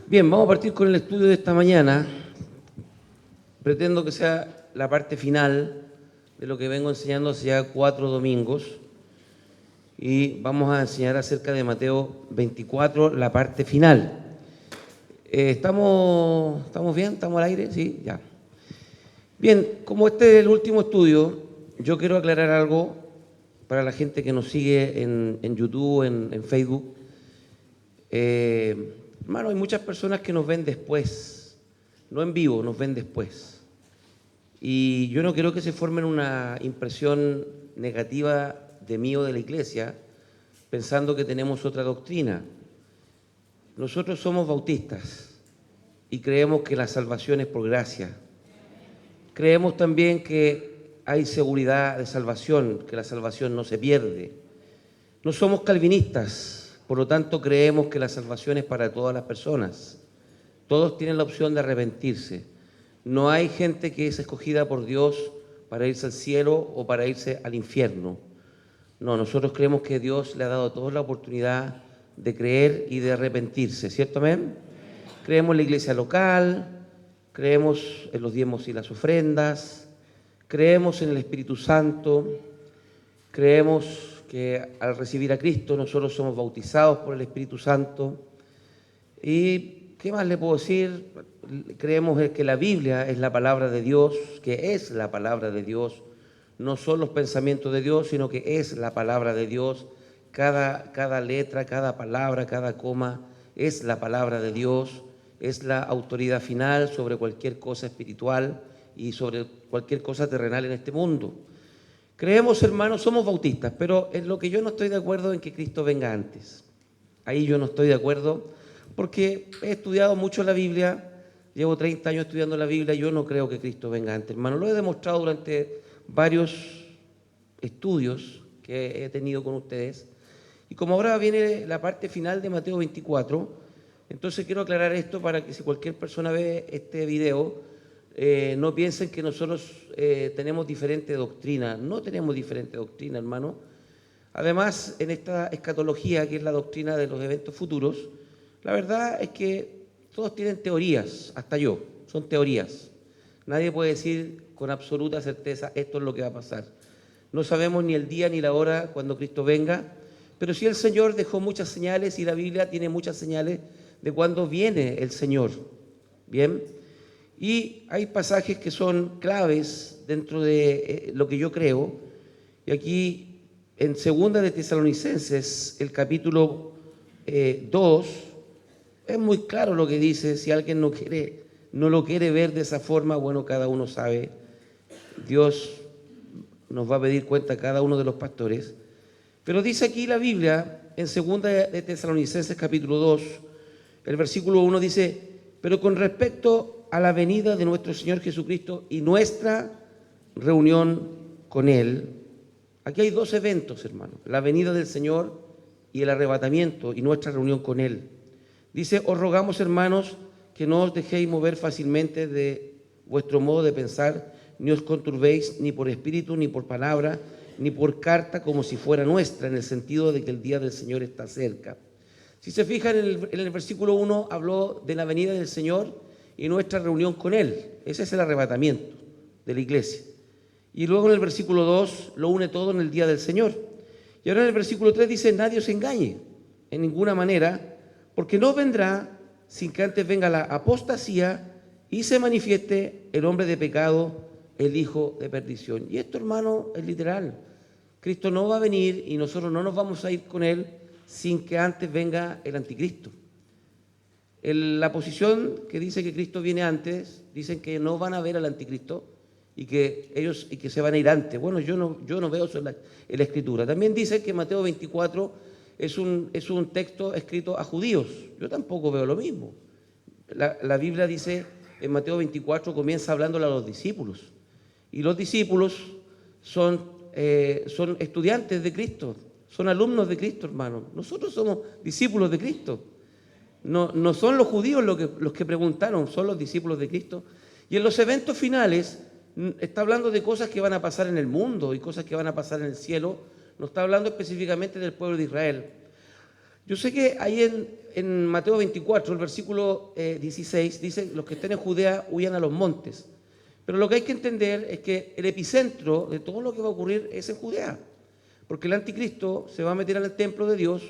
Bien, vamos a partir con el estudio de esta mañana. Pretendo que sea la parte final de lo que vengo enseñando hace ya 4 domingos. Y vamos a enseñar acerca de Mateo 24, la parte final. ¿Estamos bien? ¿Estamos al aire? Sí, ya. Bien, como este es el último estudio, yo quiero aclarar algo para la gente que nos sigue en YouTube, en Facebook. Hermano, hay muchas personas que nos ven después, no en vivo, nos ven después. Y yo no quiero que se formen una impresión negativa de mí o de la iglesia, pensando que tenemos otra doctrina. Nosotros somos bautistas y creemos que la salvación es por gracia. Creemos también que hay seguridad de salvación, que la salvación no se pierde. No somos calvinistas, por lo tanto creemos que la salvación es para todas las personas. Todos tienen la opción de arrepentirse. No hay gente que es escogida por Dios para irse al cielo o para irse al infierno. No, nosotros creemos que Dios le ha dado a todos la oportunidad de creer y de arrepentirse, ¿cierto, amén? Creemos en la iglesia local, creemos en los diezmos y las ofrendas, creemos en el Espíritu Santo, creemos que al recibir a Cristo nosotros somos bautizados por el Espíritu Santo. ¿Y qué más le puedo decir? Creemos que la Biblia es la palabra de Dios, que es la palabra de Dios. No son los pensamientos de Dios, sino que es la palabra de Dios. Cada letra, cada palabra, cada coma es la palabra de Dios. Es la autoridad final sobre cualquier cosa espiritual y sobre cualquier cosa terrenal en este mundo. Creemos, hermanos, somos bautistas, pero en lo que yo no estoy de acuerdo en que Cristo venga antes. Ahí yo no estoy de acuerdo, porque he estudiado mucho la Biblia, llevo 30 años estudiando la Biblia, y yo no creo que Cristo venga antes, hermano. Lo he demostrado durante varios estudios que he tenido con ustedes. Y como ahora viene la parte final de Mateo 24, entonces quiero aclarar esto para que si cualquier persona ve este video, no piensen que nosotros tenemos diferente doctrina. No tenemos diferente doctrina, hermano. Además, en esta escatología, que es la doctrina de los eventos futuros, la verdad es que todos tienen teorías, hasta yo, son teorías. Nadie puede decir con absoluta certeza esto es lo que va a pasar. No sabemos ni el día ni la hora cuando Cristo venga, pero sí el Señor dejó muchas señales y la Biblia tiene muchas señales de cuándo viene el Señor. Bien, y hay pasajes que son claves dentro de lo que yo creo, y aquí en Segunda de Tesalonicenses, el capítulo 2, es muy claro lo que dice. Si alguien no lo quiere ver de esa forma, bueno, cada uno sabe. Dios nos va a pedir cuenta a cada uno de los pastores. Pero dice aquí la Biblia, en Segunda de Tesalonicenses, capítulo 2, el versículo 1 dice: pero con respecto a la venida de nuestro Señor Jesucristo y nuestra reunión con Él, aquí hay dos eventos, hermano: la venida del Señor y el arrebatamiento y nuestra reunión con Él. Dice: os rogamos, hermanos, que no os dejéis mover fácilmente de vuestro modo de pensar, ni os conturbéis ni por espíritu, ni por palabra, ni por carta como si fuera nuestra, en el sentido de que el día del Señor está cerca. Si se fijan, en el versículo 1 habló de la venida del Señor y nuestra reunión con Él. Ese es el arrebatamiento de la iglesia. Y luego en el versículo 2 lo une todo en el día del Señor. Y ahora en el versículo 3 dice: nadie os engañe en ninguna manera, porque no vendrá sin que antes venga la apostasía y se manifieste el hombre de pecado, el hijo de perdición. Y esto, hermano, es literal. Cristo no va a venir y nosotros no nos vamos a ir con Él sin que antes venga el anticristo. La posición que dice que Cristo viene antes, dicen que no van a ver al anticristo y que se van a ir antes. Bueno, yo no veo eso en la Escritura. También dice que Mateo 24 es un texto escrito a judíos. Yo tampoco veo lo mismo. La Biblia dice, en Mateo 24 comienza hablándole a los discípulos. Y los discípulos son estudiantes de Cristo, son alumnos de Cristo, hermano. Nosotros somos discípulos de Cristo. No son los judíos los que preguntaron, son los discípulos de Cristo. Y en los eventos finales está hablando de cosas que van a pasar en el mundo y cosas que van a pasar en el cielo. No está hablando específicamente del pueblo de Israel. Yo sé que ahí en Mateo 24, el versículo 16, dice, los que estén en Judea huyan a los montes. Pero lo que hay que entender es que el epicentro de todo lo que va a ocurrir es en Judea. Porque el anticristo se va a meter al templo de Dios,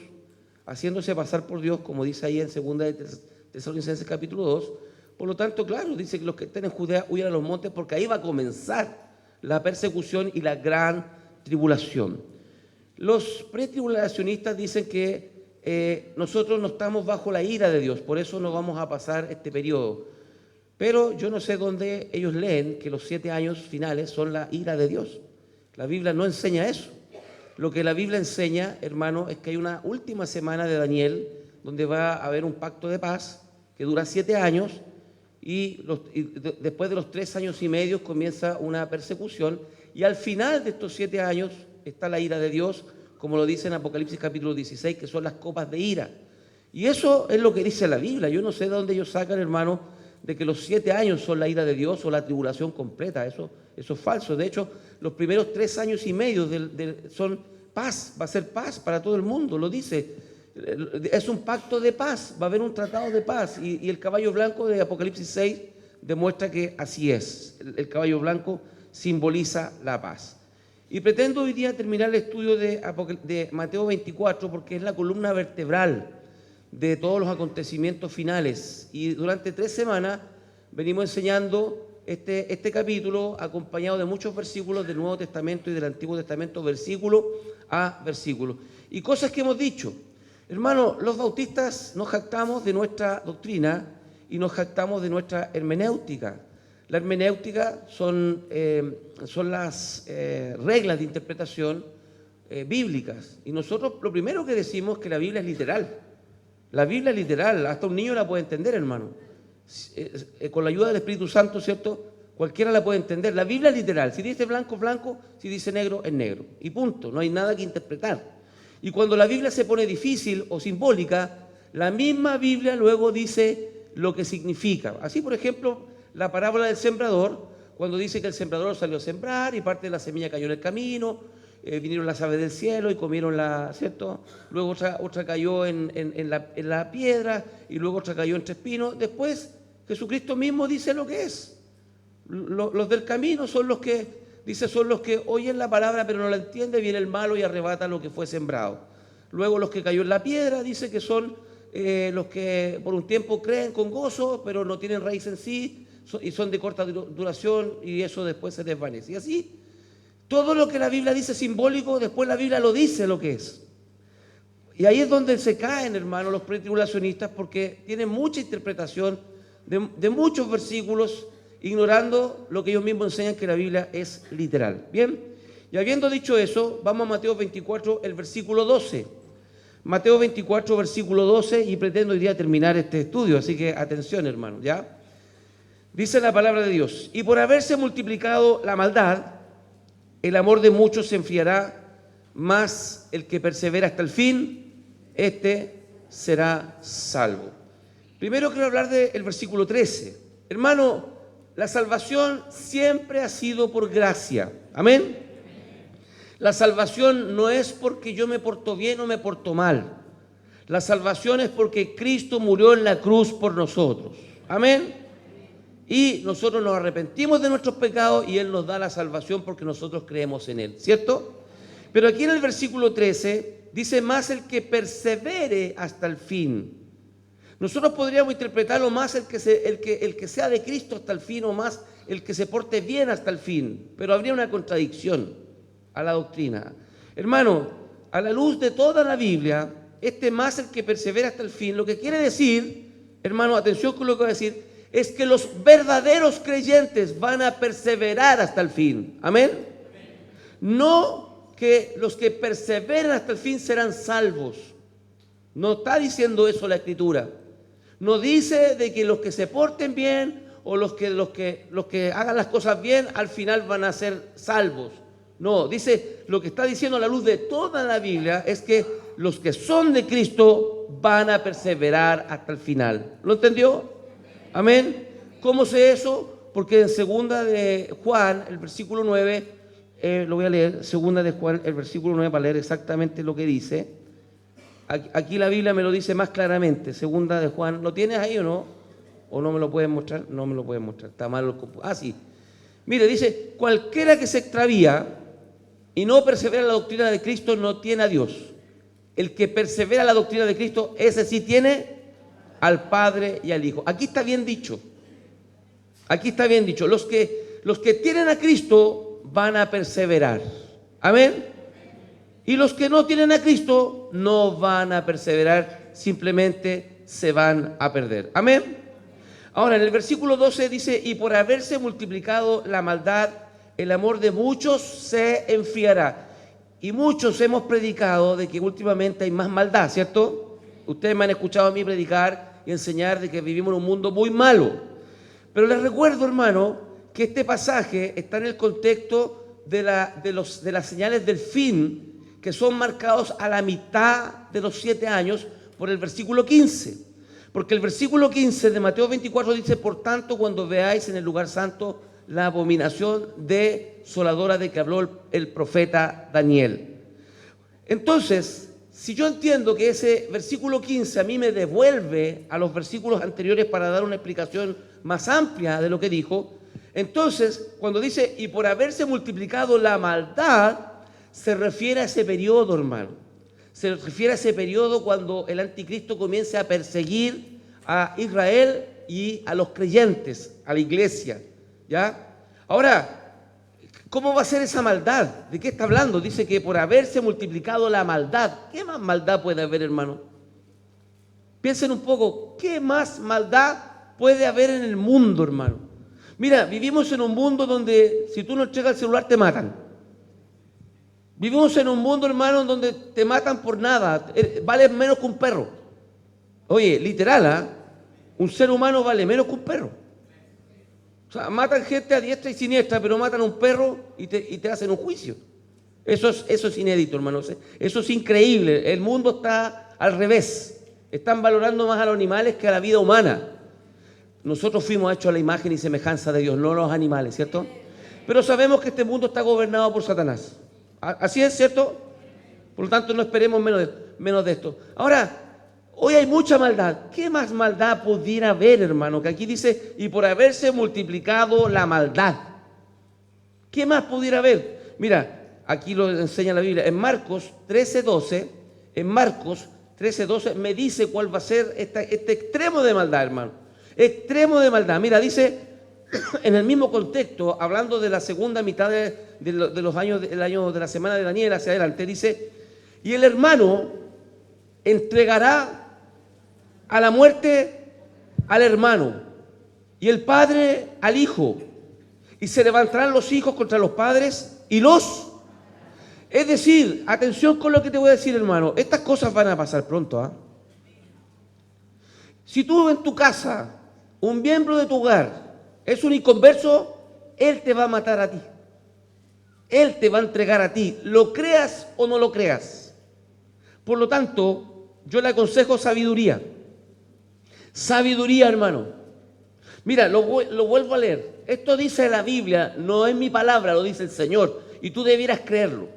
haciéndose pasar por Dios, como dice ahí en 2 de Tesalonicenses capítulo 2. Por lo tanto, claro, dice que los que estén en Judea huyan a los montes, porque ahí va a comenzar la persecución y la gran tribulación. Los pretribulacionistas dicen que nosotros no estamos bajo la ira de Dios, por eso no vamos a pasar este periodo. Pero yo no sé dónde ellos leen que los 7 años finales son la ira de Dios. La Biblia no enseña eso. Lo que la Biblia enseña, hermano, es que hay una última semana de Daniel donde va a haber un pacto de paz que dura 7 años y después de los 3 años y medio comienza una persecución y al final de estos 7 años está la ira de Dios, como lo dice en Apocalipsis capítulo 16, que son las copas de ira. Y eso es lo que dice la Biblia. Yo no sé de dónde ellos sacan, hermano, de que los 7 años son la ira de Dios o la tribulación completa. Eso es falso. De hecho, los primeros 3 años y medio son paz, va a ser paz para todo el mundo, lo dice. Es un pacto de paz, va a haber un tratado de paz. Y el caballo blanco de Apocalipsis 6 demuestra que así es. El caballo blanco simboliza la paz. Y pretendo hoy día terminar el estudio de Mateo 24 porque es la columna vertebral de todos los acontecimientos finales. Y durante 3 semanas venimos enseñando este capítulo acompañado de muchos versículos del Nuevo Testamento y del Antiguo Testamento, versículo a versículo. Y cosas que hemos dicho. Hermano, los bautistas nos jactamos de nuestra doctrina y nos jactamos de nuestra hermenéutica. La hermenéutica son las reglas de interpretación bíblicas. Y nosotros lo primero que decimos es que la Biblia es literal. La Biblia es literal, hasta un niño la puede entender, hermano. Con la ayuda del Espíritu Santo, ¿cierto? Cualquiera la puede entender. La Biblia es literal. Si dice blanco, es blanco. Si dice negro, es negro. Y punto. No hay nada que interpretar. Y cuando la Biblia se pone difícil o simbólica, la misma Biblia luego dice lo que significa. Así, por ejemplo, la parábola del sembrador, cuando dice que el sembrador salió a sembrar y parte de la semilla cayó en el camino, vinieron las aves del cielo y comieron ¿cierto? Luego otra cayó en la piedra y luego otra cayó entre espinos. Después Jesucristo mismo dice lo que es. Los del camino son los que oyen la palabra pero no la entienden, viene el malo y arrebata lo que fue sembrado. Luego los que cayó en la piedra dice que son los que por un tiempo creen con gozo pero no tienen raíz en sí y son de corta duración y eso después se desvanece. Y así, todo lo que la Biblia dice simbólico, después la Biblia lo dice lo que es. Y ahí es donde se caen, hermanos, los pretribulacionistas porque tienen mucha interpretación de muchos versículos, ignorando lo que ellos mismos enseñan que la Biblia es literal. Bien, y habiendo dicho eso, vamos a Mateo 24, el versículo 12. Mateo 24, versículo 12, y pretendo hoy día terminar este estudio, así que atención, hermanos, ¿ya? Dice la palabra de Dios: y por haberse multiplicado la maldad, el amor de muchos se enfriará, mas el que persevera hasta el fin, este será salvo. Primero quiero hablar del versículo 13. Hermano, la salvación siempre ha sido por gracia. Amén. La salvación no es porque yo me porto bien o me porto mal. La salvación es porque Cristo murió en la cruz por nosotros. Amén. Y nosotros nos arrepentimos de nuestros pecados y Él nos da la salvación porque nosotros creemos en Él, ¿cierto? Pero aquí en el versículo 13 dice: más el que persevere hasta el fin. Nosotros podríamos interpretarlo más el que sea de Cristo hasta el fin, o más el que se porte bien hasta el fin, pero habría una contradicción a la doctrina. Hermano, a la luz de toda la Biblia, más el que persevera hasta el fin, lo que quiere decir, hermano, atención con lo que voy a decir, es que los verdaderos creyentes van a perseverar hasta el fin. Amén. No que los que perseveren hasta el fin serán salvos. No está diciendo eso la Escritura. No dice de que los que se porten bien o los que hagan las cosas bien al final van a ser salvos. No, dice, lo que está diciendo a la luz de toda la Biblia es que los que son de Cristo van a perseverar hasta el final. ¿Lo entendió? Amén. ¿Cómo sé eso? Porque en segunda de Juan, el versículo 9, lo voy a leer, segunda de Juan, el versículo 9, para leer exactamente lo que dice. Aquí la Biblia me lo dice más claramente, segunda de Juan. ¿Lo tienes ahí o no? ¿O no me lo pueden mostrar? No me lo pueden mostrar, está mal el computador. Ah, sí. Mire, dice, cualquiera que se extravía y no persevera en la doctrina de Cristo no tiene a Dios. El que persevera en la doctrina de Cristo, ese sí tiene al Padre y al Hijo. Aquí está bien dicho. Aquí está bien dicho. Los que tienen a Cristo van a perseverar. Amén. Y los que no tienen a Cristo no van a perseverar, simplemente se van a perder. Amén. Ahora, en el versículo 12 dice, y por haberse multiplicado la maldad, el amor de muchos se enfriará. Y muchos hemos predicado de que últimamente hay más maldad, ¿cierto? Ustedes me han escuchado a mí predicar y enseñar de que vivimos en un mundo muy malo. Pero les recuerdo, hermano, que este pasaje está en el contexto de las señales del fin, que son marcados a la mitad de los 7 años por el versículo 15. Porque el versículo 15 de Mateo 24 dice, por tanto, cuando veáis en el lugar santo la abominación desoladora de que habló el profeta Daniel. Entonces, si yo entiendo que ese versículo 15 a mí me devuelve a los versículos anteriores para dar una explicación más amplia de lo que dijo, entonces, cuando dice, y por haberse multiplicado la maldad, se refiere a ese periodo, hermano. Se refiere a ese periodo cuando el anticristo comience a perseguir a Israel y a los creyentes, a la iglesia, ¿ya? Ahora, ¿cómo va a ser esa maldad? ¿De qué está hablando? Dice que por haberse multiplicado la maldad. ¿Qué más maldad puede haber, hermano? Piensen un poco, ¿qué más maldad puede haber en el mundo, hermano? Mira, vivimos en un mundo donde si tú no entregas el celular te matan. Vivimos en un mundo, hermano, donde te matan por nada, vale menos que un perro. Oye, literal, ¿ah? Un ser humano vale menos que un perro. O sea, matan gente a diestra y siniestra, pero matan a un perro y te hacen un juicio. Eso es inédito, hermano. Eso es increíble. El mundo está al revés. Están valorando más a los animales que a la vida humana. Nosotros fuimos hechos a la imagen y semejanza de Dios, no los animales, ¿cierto? Pero sabemos que este mundo está gobernado por Satanás. Así es, ¿cierto? Por lo tanto, no esperemos menos de esto. Ahora, hoy hay mucha maldad. ¿Qué más maldad pudiera haber, hermano? Que aquí dice, y por haberse multiplicado la maldad. ¿Qué más pudiera haber? Mira, aquí lo enseña la Biblia. En Marcos 13:12, me dice cuál va a ser este extremo de maldad, hermano. Extremo de maldad. Mira, dice, en el mismo contexto, hablando de la segunda mitad de los años, del año de la semana de Daniel hacia adelante, dice, y el hermano entregará a la muerte al hermano, y el padre al hijo, y se levantarán los hijos contra los padres y los... Es decir, atención con lo que te voy a decir, hermano, estas cosas van a pasar pronto, ¿ah? Si tú en tu casa, un miembro de tu hogar es un inconverso, él te va a matar a ti. Él te va a entregar a ti, lo creas o no lo creas. Por lo tanto, yo le aconsejo sabiduría. Sabiduría, hermano. Mira, lo vuelvo a leer. Esto dice la Biblia, no es mi palabra, lo dice el Señor. Y tú debieras creerlo.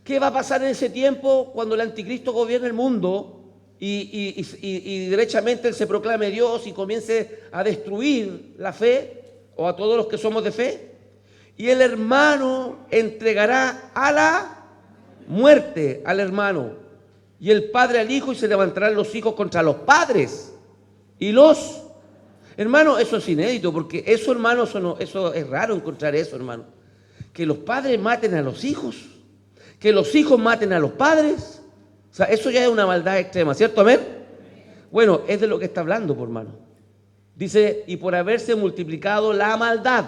¿Qué va a pasar en ese tiempo cuando el anticristo gobierne el mundo y derechamente él se proclame Dios y comience a destruir la fe o a todos los que somos de fe? Y el hermano entregará a la muerte al hermano, y el padre al hijo, y se levantarán los hijos contra los padres y los... Hermano, eso es inédito, porque eso, hermano, eso es raro encontrar eso, hermano. Que los padres maten a los hijos, que los hijos maten a los padres. O sea, eso ya es una maldad extrema, ¿cierto? Amén. Bueno, es de lo que está hablando, por hermano. Dice, y por haberse multiplicado la maldad,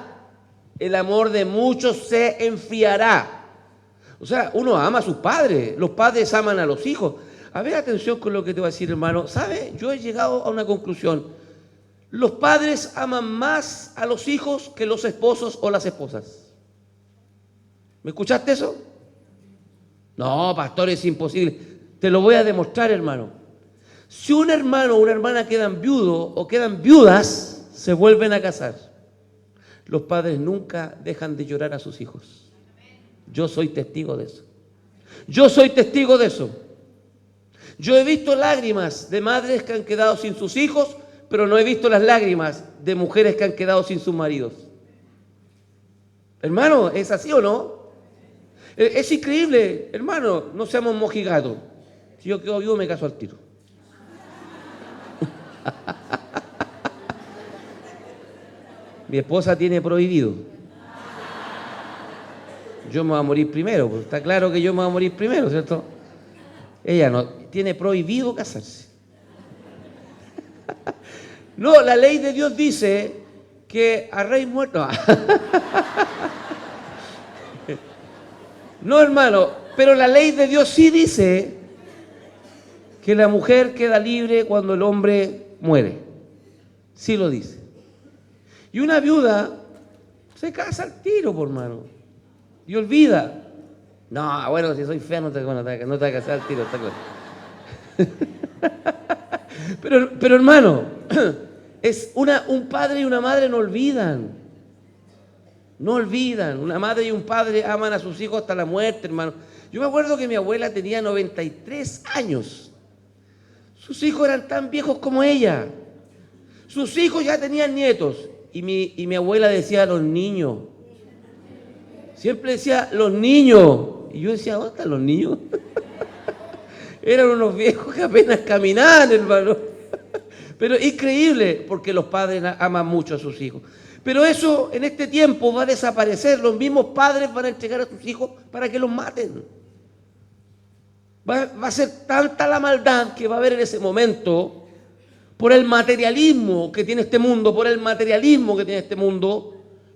el amor de muchos se enfriará. O sea, uno ama a sus padres, los padres aman a los hijos. A ver, atención con lo que te voy a decir, hermano. ¿Sabe? Yo he llegado a una conclusión. Los padres aman más a los hijos que los esposos o las esposas. ¿Me escuchaste eso? No, pastor, es imposible. Te lo voy a demostrar, hermano. Si un hermano o una hermana quedan viudos o quedan viudas, se vuelven a casar. Los padres nunca dejan de llorar a sus hijos. Yo soy testigo de eso. Yo soy testigo de eso. Yo he visto lágrimas de madres que han quedado sin sus hijos, pero no he visto las lágrimas de mujeres que han quedado sin sus maridos. Hermano, ¿es así o no? Es increíble, hermano, no seamos mojigatos. Si yo quedo vivo me caso al tiro. Mi esposa tiene prohibido. Yo me voy a morir primero, pues está claro que yo me voy a morir primero, ¿cierto? Ella no, tiene prohibido casarse. No, la ley de Dios dice que a rey muerto... No, hermano, pero la ley de Dios sí dice que la mujer queda libre cuando el hombre muere. Sí lo dice. Y una viuda se casa al tiro, por hermano. Y olvida. No, bueno, si soy fea no te voy a casar al tiro, está claro. Pero hermano, un padre y una madre no olvidan. No olvidan. Una madre y un padre aman a sus hijos hasta la muerte, hermano. Yo me acuerdo que mi abuela tenía 93 años. Sus hijos eran tan viejos como ella. Sus hijos ya tenían nietos. Y mi abuela decía, los niños. Siempre decía, los niños. Y yo decía, ¿dónde están los niños? Eran unos viejos que apenas caminaban, hermano. Pero increíble, porque los padres aman mucho a sus hijos. Pero eso en este tiempo va a desaparecer. Los mismos padres van a entregar a sus hijos para que los maten. Va a ser tanta la maldad que va a haber en ese momento, por el materialismo que tiene este mundo,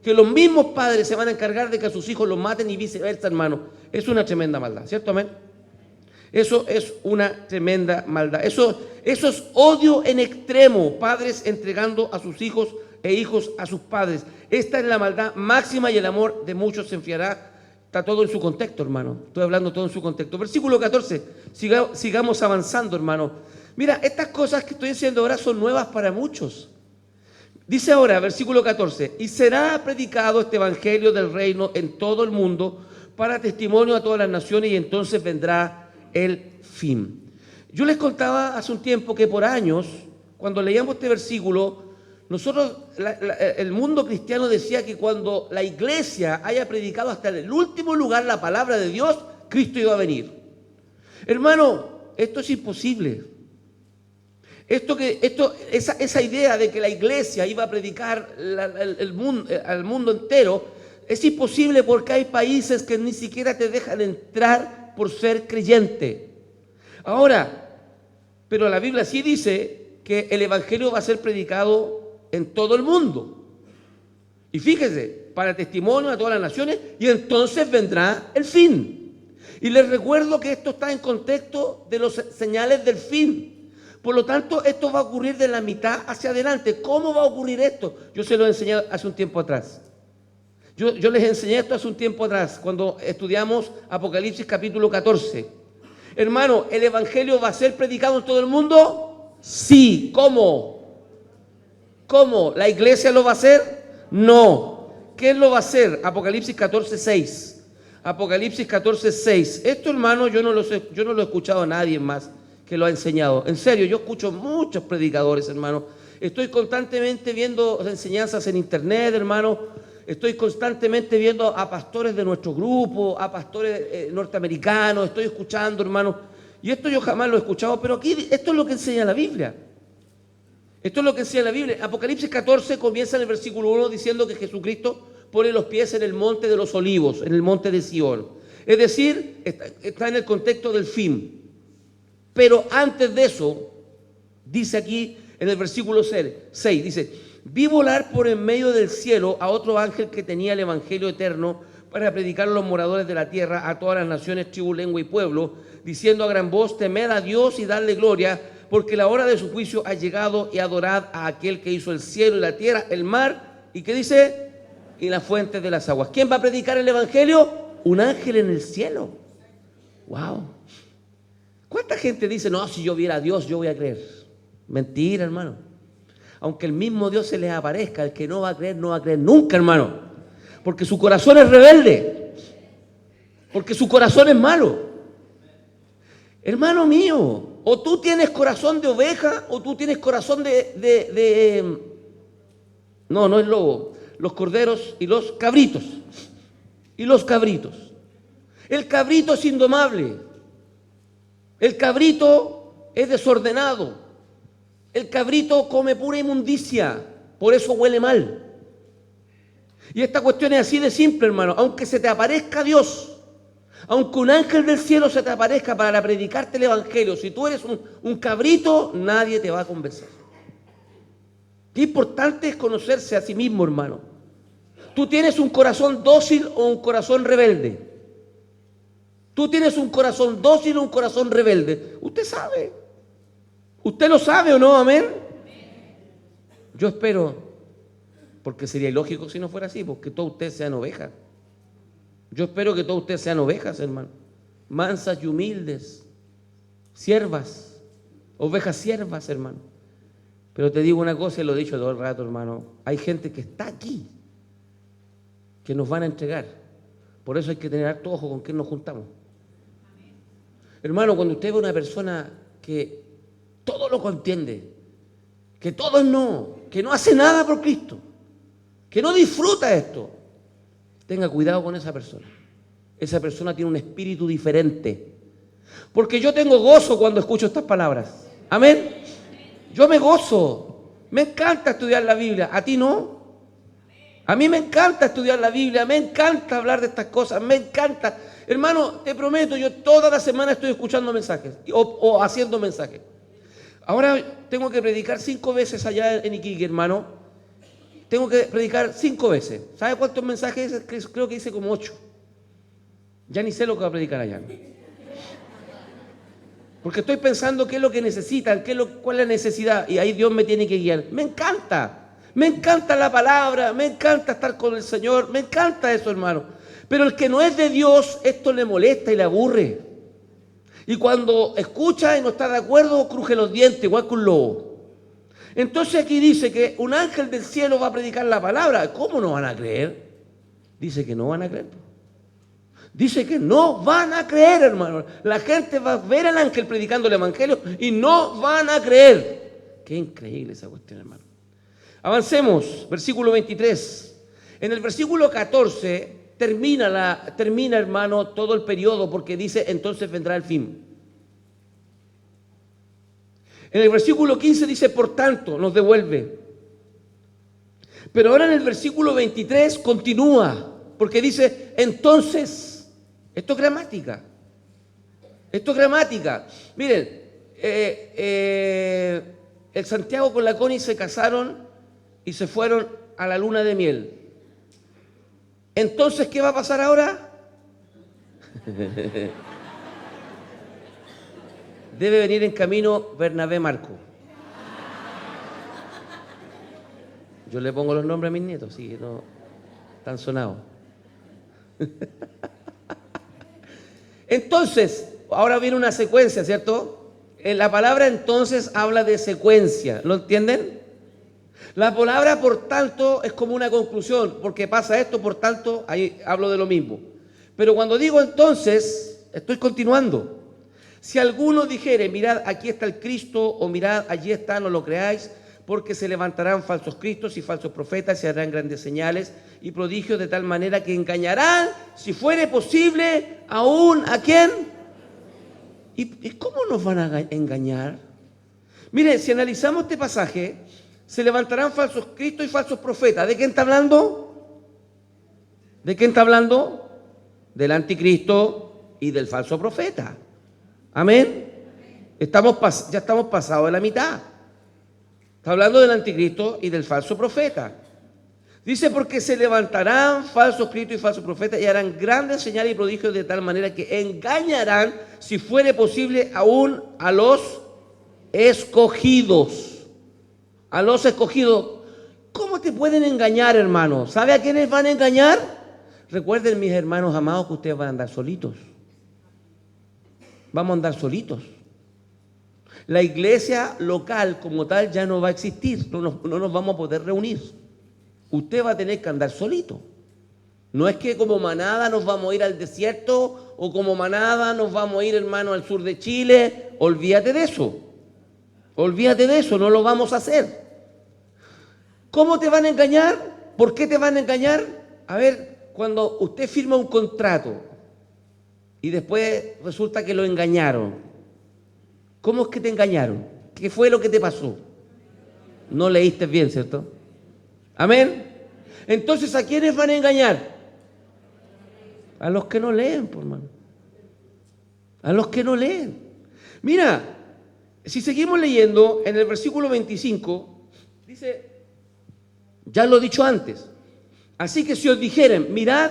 que los mismos padres se van a encargar de que a sus hijos los maten y viceversa, hermano. Es una tremenda maldad, ¿cierto? Amén. Eso es una tremenda maldad. Eso es odio en extremo, padres entregando a sus hijos e hijos a sus padres. Esta es la maldad máxima y el amor de muchos se enfriará. Está todo en su contexto, hermano. Estoy hablando todo en su contexto. Versículo 14. Sigamos avanzando, hermano. Mira, estas cosas que estoy diciendo ahora son nuevas para muchos. Dice ahora, versículo 14, y será predicado este evangelio del reino en todo el mundo para testimonio a todas las naciones y entonces vendrá el fin. Yo les contaba hace un tiempo que por años, cuando leíamos este versículo, nosotros, el mundo cristiano decía que cuando la iglesia haya predicado hasta el último lugar la palabra de Dios, Cristo iba a venir. Hermano, esto es imposible. Esa idea de que la iglesia iba a predicar al mundo entero es imposible porque hay países que ni siquiera te dejan entrar por ser creyente. Ahora, pero la Biblia sí dice que el evangelio va a ser predicado en todo el mundo. Y fíjese, para testimonio a todas las naciones, y entonces vendrá el fin. Y les recuerdo que esto está en contexto de los señales del fin. Por lo tanto, esto va a ocurrir de la mitad hacia adelante. ¿Cómo va a ocurrir esto? Yo se lo enseñé hace un tiempo atrás. Yo les enseñé esto hace un tiempo atrás, cuando estudiamos Apocalipsis capítulo 14. Hermano, ¿el evangelio va a ser predicado en todo el mundo? Sí. ¿Cómo? ¿Cómo? ¿La iglesia lo va a hacer? No. ¿Quién lo va a hacer? Apocalipsis 14:6. Apocalipsis 14:6. Esto, hermano, yo no lo he escuchado a nadie más que lo ha enseñado. En serio, yo escucho muchos predicadores, hermano. Estoy constantemente viendo enseñanzas en internet, hermano. Estoy constantemente viendo a pastores de nuestro grupo, a pastores norteamericanos. Estoy escuchando, hermano. Y esto yo jamás lo he escuchado, pero aquí esto es lo que enseña la Biblia. Esto es lo que enseña la Biblia. Apocalipsis 14 comienza en el versículo 1 diciendo que Jesucristo pone los pies en el monte de los olivos, en el monte de Sion. Es decir, está en el contexto del fin. Pero antes de eso, dice aquí en el versículo 6, dice, vi volar por en medio del cielo a otro ángel que tenía el evangelio eterno para predicar a los moradores de la tierra, a todas las naciones, tribu, lengua y pueblo, diciendo a gran voz, temed a Dios y dadle gloria, porque la hora de su juicio ha llegado y adorad a aquel que hizo el cielo y la tierra, el mar, ¿y qué dice? Y las fuentes de las aguas. ¿Quién va a predicar el evangelio? Un ángel en el cielo. ¡Wow! ¿Cuánta gente dice, no, si yo viera a Dios, yo voy a creer? Mentira, hermano. Aunque el mismo Dios se les aparezca, el que no va a creer, no va a creer nunca, hermano. Porque su corazón es rebelde. Porque su corazón es malo. Hermano mío, O tú tienes corazón de oveja o tú tienes corazón no, no es lobo. Los corderos y los cabritos. Y los cabritos. El cabrito es indomable. El cabrito es desordenado. El cabrito come pura inmundicia. Por eso huele mal. Y esta cuestión es así de simple, hermano. Aunque se te aparezca Dios, aunque un ángel del cielo se te aparezca para predicarte el evangelio, si tú eres un cabrito, nadie te va a convencer. Qué importante es conocerse a sí mismo, hermano. Tú tienes un corazón dócil o un corazón rebelde. Tú tienes un corazón dócil o un corazón rebelde. Usted sabe. ¿Usted lo sabe o no? Amén. Yo espero, porque sería ilógico si no fuera así, porque todos ustedes sean ovejas. Yo espero que todos ustedes sean ovejas, hermano. Mansas y humildes. Siervas. Ovejas siervas, hermano. Pero te digo una cosa y lo he dicho todo el rato, hermano. Hay gente que está aquí, que nos van a entregar. Por eso hay que tener harto ojo con quién nos juntamos. Hermano, cuando usted ve a una persona que todo lo contiende, que todo es no, que no hace nada por Cristo, que no disfruta esto, tenga cuidado con esa persona. Esa persona tiene un espíritu diferente. Porque yo tengo gozo cuando escucho estas palabras. Amén. Yo me gozo. Me encanta estudiar la Biblia. ¿A ti no? A mí me encanta estudiar la Biblia. Me encanta hablar de estas cosas. Me encanta. Hermano, te prometo, yo toda la semana estoy escuchando mensajes o haciendo mensajes. Ahora tengo que predicar 5 veces allá en Iquique, hermano. Tengo que predicar 5 veces. ¿Sabe cuántos mensajes? Creo que hice como 8. Ya ni sé lo que va a predicar allá. Porque estoy pensando qué es lo que necesitan, cuál es la necesidad. Y ahí Dios me tiene que guiar. Me encanta. Me encanta la palabra. Me encanta estar con el Señor. Me encanta eso, hermano. Pero el que no es de Dios, esto le molesta y le aburre. Y cuando escucha y no está de acuerdo, cruje los dientes, igual que un lobo. Entonces aquí dice que un ángel del cielo va a predicar la palabra. ¿Cómo no van a creer? Dice que no van a creer. Dice que no van a creer, hermano. La gente va a ver al ángel predicando el evangelio y no van a creer. Qué increíble esa cuestión, hermano. Avancemos, versículo 23. En el versículo 14 termina, hermano, todo el periodo porque dice, entonces vendrá el fin. En el versículo 15 dice, por tanto, nos devuelve. Pero ahora en el versículo 23 continúa, porque dice, entonces, esto es gramática. Esto es gramática. Miren, el Santiago con la Connie se casaron y se fueron a la luna de miel. Entonces, ¿qué va a pasar ahora? Debe venir en camino Bernabé Marco. Yo le pongo los nombres a mis nietos, sí, no están sonados. Entonces, ahora viene una secuencia, ¿cierto? La palabra entonces habla de secuencia, ¿lo entienden? La palabra por tanto es como una conclusión, porque pasa esto, por tanto, ahí hablo de lo mismo. Pero cuando digo entonces, estoy continuando. Si alguno dijere, mirad, aquí está el Cristo, o mirad, allí está, no lo creáis, porque se levantarán falsos cristos y falsos profetas, y harán grandes señales y prodigios de tal manera que engañarán, si fuere posible, aún ¿a quién? ¿Y cómo nos van a engañar? Mire, si analizamos este pasaje, se levantarán falsos cristos y falsos profetas. ¿De quién está hablando? ¿De quién está hablando? Del anticristo y del falso profeta. Amén. Ya estamos pasados de la mitad. Está hablando del anticristo y del falso profeta. Dice, porque se levantarán falsos cristos y falsos profetas y harán grandes señales y prodigios de tal manera que engañarán, si fuere posible, aún a los escogidos. A los escogidos. ¿Cómo te pueden engañar, hermano? ¿Sabe a quiénes van a engañar? Recuerden, mis hermanos amados, que ustedes van a andar solitos. Vamos a andar solitos. La iglesia local como tal ya no va a existir, no nos vamos a poder reunir. Usted va a tener que andar solito. No es que como manada nos vamos a ir al desierto o como manada nos vamos a ir, hermano, al sur de Chile. Olvídate de eso. Olvídate de eso, no lo vamos a hacer. ¿Cómo te van a engañar? ¿Por qué te van a engañar? A ver, cuando usted firma un contrato y después resulta que lo engañaron, ¿cómo es que te engañaron? ¿Qué fue lo que te pasó? No leíste bien, ¿cierto? Amén. Entonces, ¿a quiénes van a engañar? A los que no leen, por hermano. A los que no leen. Mira, si seguimos leyendo, en el versículo 25, dice, ya lo he dicho antes, así que si os dijeren, mirad,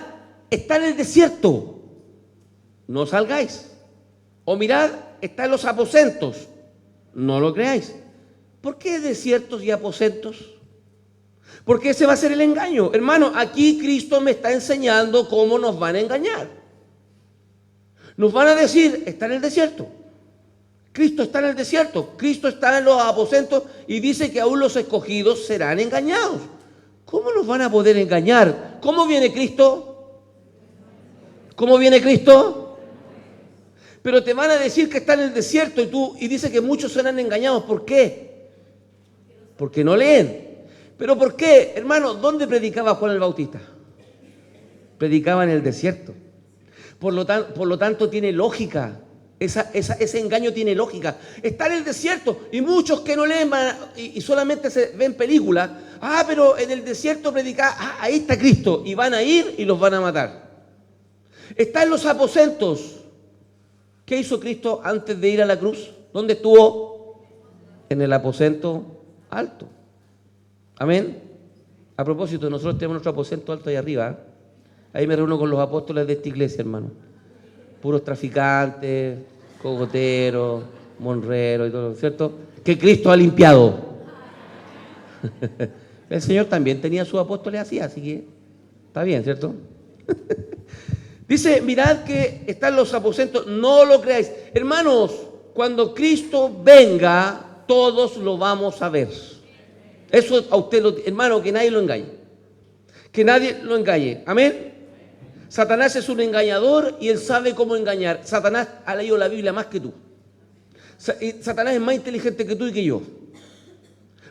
está en el desierto, no salgáis. O mirad, está en los aposentos, no lo creáis. ¿Por qué desiertos y aposentos? Porque ese va a ser el engaño. Hermano, aquí Cristo me está enseñando cómo nos van a engañar. Nos van a decir, está en el desierto. Cristo está en el desierto. Cristo está en los aposentos y dice que aún los escogidos serán engañados. ¿Cómo nos van a poder engañar? ¿Cómo viene Cristo? ¿Cómo viene Cristo? Pero te van a decir que está en el desierto y dice que muchos serán engañados. ¿Por qué? Porque no leen. ¿Pero por qué? Hermano, ¿dónde predicaba Juan el Bautista? Predicaba en el desierto. Por lo tanto tiene lógica. Ese engaño tiene lógica. Está en el desierto y muchos que no leen y solamente se ven películas. Pero en el desierto predicaba. Ahí está Cristo. Y van a ir y los van a matar. Está en los aposentos. ¿Qué hizo Cristo antes de ir a la cruz? ¿Dónde estuvo? En el aposento alto. Amén. A propósito, nosotros tenemos nuestro aposento alto ahí arriba. Ahí me reúno con los apóstoles de esta iglesia, hermano. Puros traficantes, cogoteros, monreros y todo, ¿cierto? Que Cristo ha limpiado. El Señor también tenía sus apóstoles así que está bien, ¿cierto? Dice, mirad que están los aposentos, no lo creáis. Hermanos, cuando Cristo venga, todos lo vamos a ver. Eso a usted, hermano, que nadie lo engañe. Que nadie lo engañe. Amén. Satanás es un engañador y él sabe cómo engañar. Satanás ha leído la Biblia más que tú. Satanás es más inteligente que tú y que yo.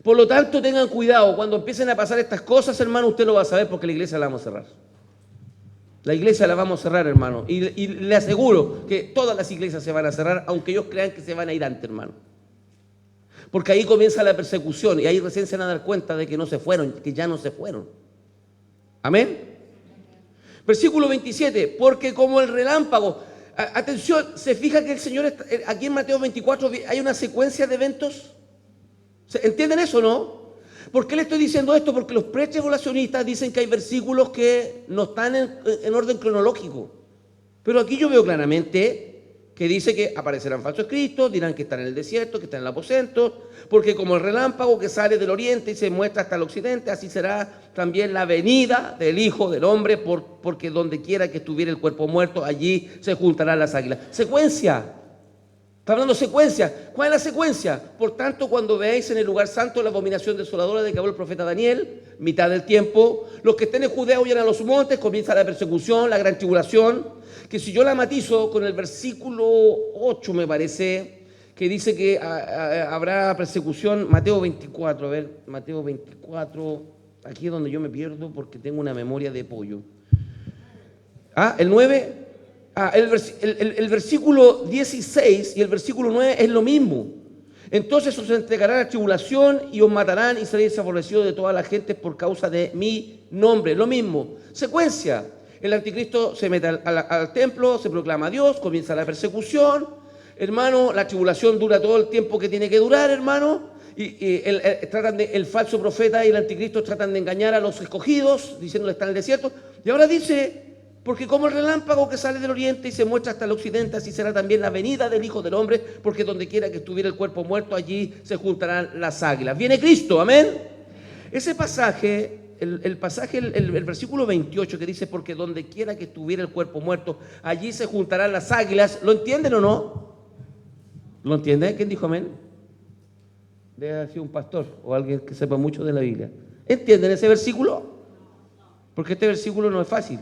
Por lo tanto, tengan cuidado. Cuando empiecen a pasar estas cosas, hermano, usted lo va a saber porque la iglesia la vamos a cerrar. La iglesia la vamos a cerrar, hermano. Y le aseguro que todas las iglesias se van a cerrar, aunque ellos crean que se van a ir antes, hermano. Porque ahí comienza la persecución y ahí recién se van a dar cuenta de que no se fueron, que ya no se fueron. Amén. Versículo 27, porque como el relámpago, atención, se fija que el Señor, aquí en Mateo 24 hay una secuencia de eventos. ¿Entienden eso, no? ¿Por qué le estoy diciendo esto? Porque los pretribulacionistas dicen que hay versículos que no están en orden cronológico. Pero aquí yo veo claramente que dice que aparecerán falsos cristos, dirán que están en el desierto, que están en el aposento, porque como el relámpago que sale del oriente y se muestra hasta el occidente, así será también la venida del Hijo del Hombre, porque donde quiera que estuviera el cuerpo muerto, allí se juntarán las águilas. Secuencia. Está hablando de secuencia. ¿Cuál es la secuencia? Por tanto, cuando veáis en el lugar santo la abominación desoladora de que habló el profeta Daniel, mitad del tiempo, los que estén en Judea huyan a los montes, comienza la persecución, la gran tribulación, que si yo la matizo con el versículo 8, me parece, que dice que habrá persecución, Mateo 24, a ver, Mateo 24, aquí es donde yo me pierdo porque tengo una memoria de pollo. El 9... el versículo 16 y el versículo 9 es lo mismo. Entonces os entregarán a tribulación y os matarán y seréis aborrecidos de toda la gente por causa de mi nombre. Lo mismo. Secuencia. El anticristo se mete al templo, se proclama a Dios, comienza la persecución. Hermano, la tribulación dura todo el tiempo que tiene que durar, hermano. El falso profeta y el anticristo tratan de engañar a los escogidos, diciéndole están en el desierto. Y ahora dice... Porque como el relámpago que sale del oriente y se muestra hasta el occidente, así será también la venida del Hijo del Hombre, porque donde quiera que estuviera el cuerpo muerto, allí se juntarán las águilas. Viene Cristo, amén. Ese pasaje, el versículo 28 que dice, porque donde quiera que estuviera el cuerpo muerto, allí se juntarán las águilas. ¿Lo entienden o no? ¿Lo entienden? ¿Quién dijo amén? Debe haber sido un pastor o alguien que sepa mucho de la Biblia. ¿Entienden ese versículo? Porque este versículo no es fácil.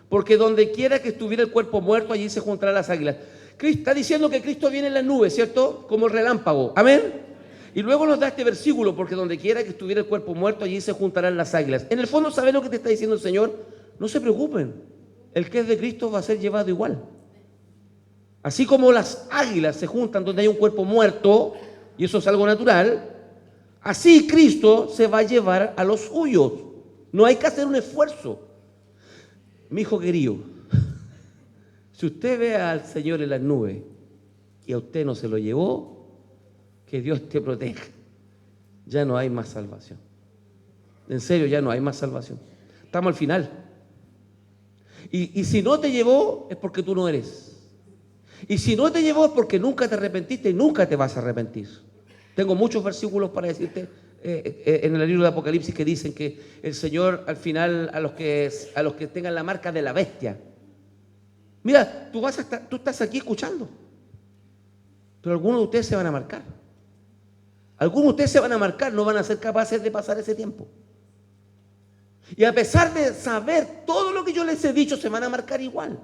porque donde quiera que estuviera el cuerpo muerto, allí se juntarán las águilas. Está diciendo que Cristo viene en las nubes, ¿cierto? Como el relámpago. Amén. Y luego nos da este versículo, porque donde quiera que estuviera el cuerpo muerto, allí se juntarán las águilas. En el fondo, ¿sabes lo que te está diciendo el Señor? No se preocupen, el que es de Cristo va a ser llevado igual. Así como las águilas se juntan donde hay un cuerpo muerto, y eso es algo natural, así Cristo se va a llevar a los suyos. No hay que hacer un esfuerzo. Mi hijo querido, si usted ve al Señor en las nubes y a usted no se lo llevó, que Dios te proteja. Ya no hay más salvación. En serio, ya no hay más salvación. Estamos al final. Y si no te llevó, es porque tú no eres. Y si no te llevó, es porque nunca te arrepentiste y nunca te vas a arrepentir. Tengo muchos versículos para decirte en el libro de Apocalipsis que dicen que el Señor al final a los que tengan la marca de la bestia. Mira, tú estás aquí escuchando, pero algunos de ustedes se van a marcar. Algunos de ustedes se van a marcar, no van a ser capaces de pasar ese tiempo. Y a pesar de saber todo lo que yo les he dicho, se van a marcar igual.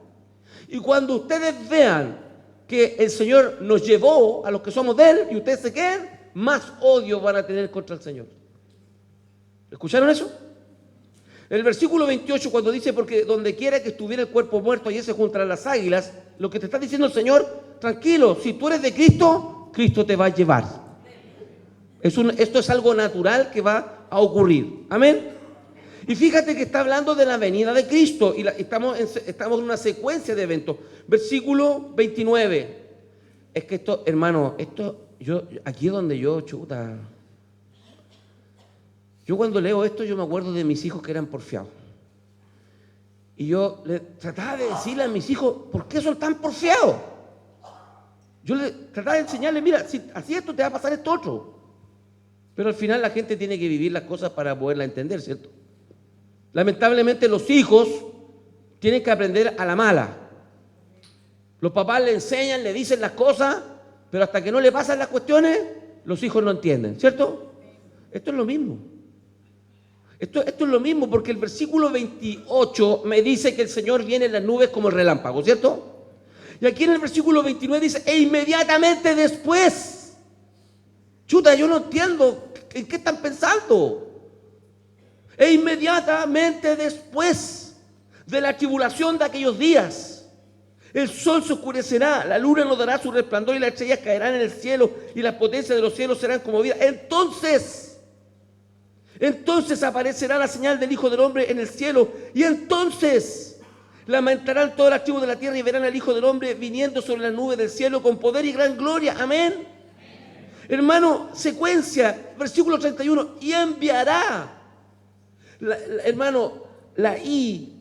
Y cuando ustedes vean que el Señor nos llevó a los que somos de Él y ustedes se queden, más odio van a tener contra el Señor. ¿Escucharon eso? El versículo 28, cuando dice, porque donde quiera que estuviera el cuerpo muerto, allí se juntarán las águilas, lo que te está diciendo el Señor, tranquilo, si tú eres de Cristo, Cristo te va a llevar. Esto es algo natural que va a ocurrir. Amén. Y fíjate que está hablando de la venida de Cristo y estamos en una secuencia de eventos. Versículo 29. Es que esto, hermano, aquí es donde yo cuando leo esto, yo me acuerdo de mis hijos que eran porfiados. Y yo trataba de decirle a mis hijos, ¿por qué son tan porfiados? Yo trataba de enseñarles, mira, si así esto te va a pasar esto otro. Pero al final la gente tiene que vivir las cosas para poderlas entender, ¿cierto? Lamentablemente los hijos tienen que aprender a la mala. Los papás le enseñan, le dicen las cosas, pero hasta que no le pasan las cuestiones, los hijos no entienden, ¿cierto? Esto es lo mismo. Esto es lo mismo porque el versículo 28 me dice que el Señor viene en las nubes como el relámpago, ¿cierto? Y aquí en el versículo 29 dice, e inmediatamente después. Chuta, yo no entiendo en qué están pensando. E inmediatamente después de la tribulación de aquellos días, el sol se oscurecerá, la luna no dará su resplandor y las estrellas caerán en el cielo y las potencias de los cielos serán conmovidas. Entonces aparecerá la señal del Hijo del Hombre en el cielo y entonces lamentarán todas las tribus de la tierra y verán al Hijo del Hombre viniendo sobre las nubes del cielo con poder y gran gloria. Amén. Hermano, secuencia, versículo 31, y enviará. Hermano, la I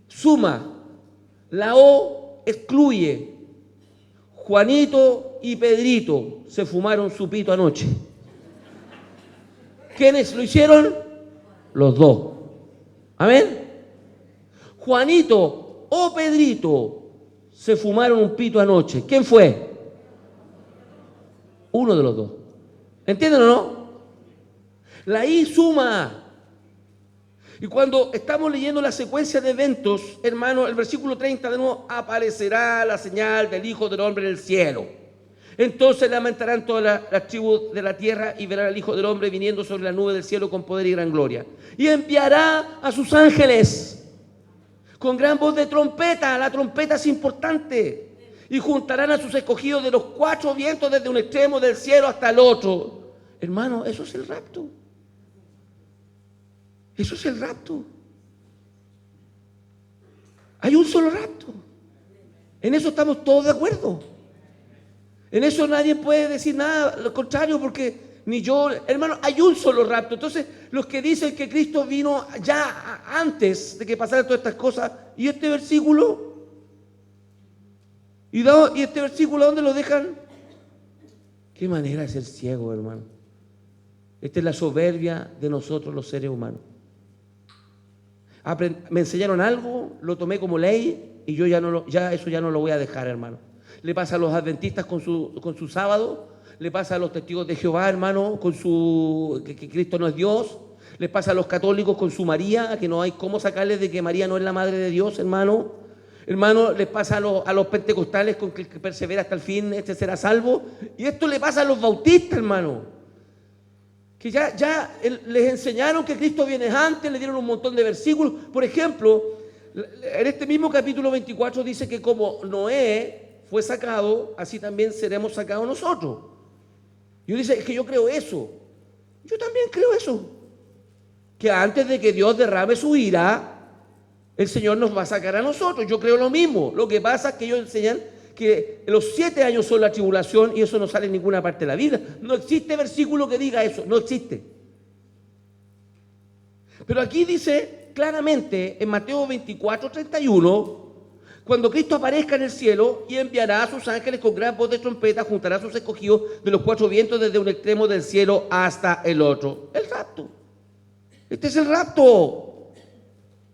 suma, la O excluye. Juanito y Pedrito se fumaron su pito anoche. ¿Quiénes lo hicieron? Los dos. Amén. Juanito o Pedrito se fumaron un pito anoche. ¿Quién fue? Uno de los dos. ¿Entienden o no? La I suma. Y cuando estamos leyendo la secuencia de eventos, hermano, el versículo 30 de nuevo, aparecerá la señal del Hijo del Hombre en el cielo. Entonces lamentarán todas las tribus de la tierra y verán al Hijo del Hombre viniendo sobre la nube del cielo con poder y gran gloria. Y enviará a sus ángeles con gran voz de trompeta. La trompeta es importante. Y juntarán a sus escogidos de los cuatro vientos desde un extremo del cielo hasta el otro. Hermano, eso es el rapto. Eso es el rapto. Hay un solo rapto. En eso estamos todos de acuerdo. En eso nadie puede decir nada, lo contrario, porque ni yo, hermano, hay un solo rapto. Entonces, los que dicen que Cristo vino ya antes de que pasaran todas estas cosas, ¿y este versículo? ¿Y este versículo dónde lo dejan? Qué manera de ser ciego, hermano. Esta es la soberbia de nosotros los seres humanos. Me enseñaron algo, lo tomé como ley y yo eso ya no lo voy a dejar, hermano. Le pasa a los adventistas con su sábado, le pasa a los testigos de Jehová, hermano, que Cristo no es Dios, Les pasa a los católicos con su María, que no hay cómo sacarles de que María no es la madre de Dios, hermano. Hermano, les pasa a los pentecostales con que el que persevera hasta el fin, este será salvo. Y esto le pasa a los bautistas, hermano. Que ya les enseñaron que Cristo viene antes, le dieron un montón de versículos. Por ejemplo, en este mismo capítulo 24 dice que como Noé fue sacado, así también seremos sacados nosotros. Y uno dice, es que yo creo eso. Yo también creo eso. Que antes de que Dios derrame su ira, el Señor nos va a sacar a nosotros. Yo creo lo mismo. Lo que pasa es que ellos enseñan que los 7 años son la tribulación y eso no sale en ninguna parte de la Biblia. No existe versículo que diga eso. No existe. Pero aquí dice claramente en Mateo 24:31, cuando Cristo aparezca en el cielo y enviará a sus ángeles con gran voz de trompeta, juntará a sus escogidos de los 4 vientos desde un extremo del cielo hasta el otro. El rapto. Este es el rapto.